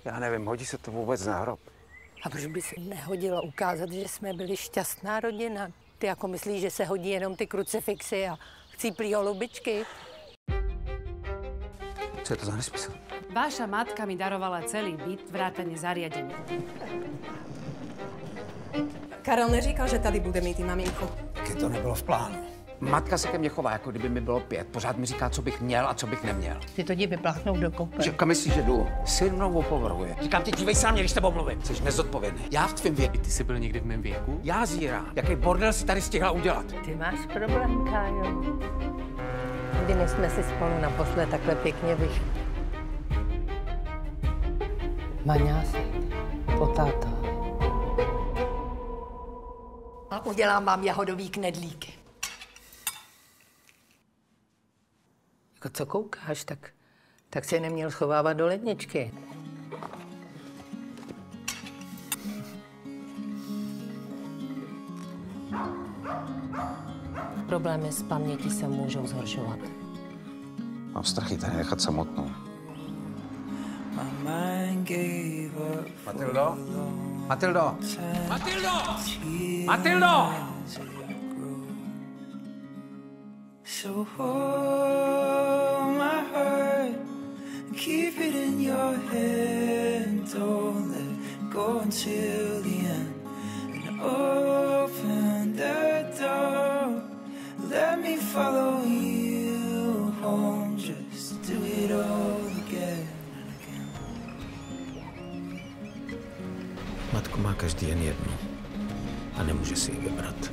Já nevím, hodí se to vůbec na hrob. A proč by se nehodilo ukázat, že jsme byli šťastná rodina? Ty jako myslíš, že se hodí jenom ty krucifixy a chcíplý holubičky? Co je to za nesmysl? Vaša matka mi darovala celý byt, vrátane zariadení. Karel neříkal, že tady bude mít i maminku. Taky to nebylo v plánu. Matka se ke mně chová, jako kdyby mi bylo 5. Pořád mi říká, co bych měl a co bych neměl. Ty to jdi vypláchnout do koupele. Že kam myslíš, že jdu? Syn mnou opovrhuje. Říkám ti, dívej se na mě, když s tebou mluvím. Jsi nezodpovědný. Já v tvém věku. Ty jsi byl někdy v mém věku? Já zírám. Jaký bordel si tady stihla udělat? Ty máš problém, Kájo. Kdy než jsme si spolu naposled takhle pěkně vyšli. Maňásek, potáta. A udělám vám jahodový knedlíky. Jako co koukáš, tak se neměl schovávat do ledničky. Problémy s pamětí se můžou zhoršovat. Mám strach ji tady nechat samotnou. Matildo? Matildo? Matildo! Matildo! So hold my heart, keep it in your hand, don't let go until the end, and open the door, let me follow you home, just do it all again and again. Matku má každý jen jednu a nemůže si ji vybrat.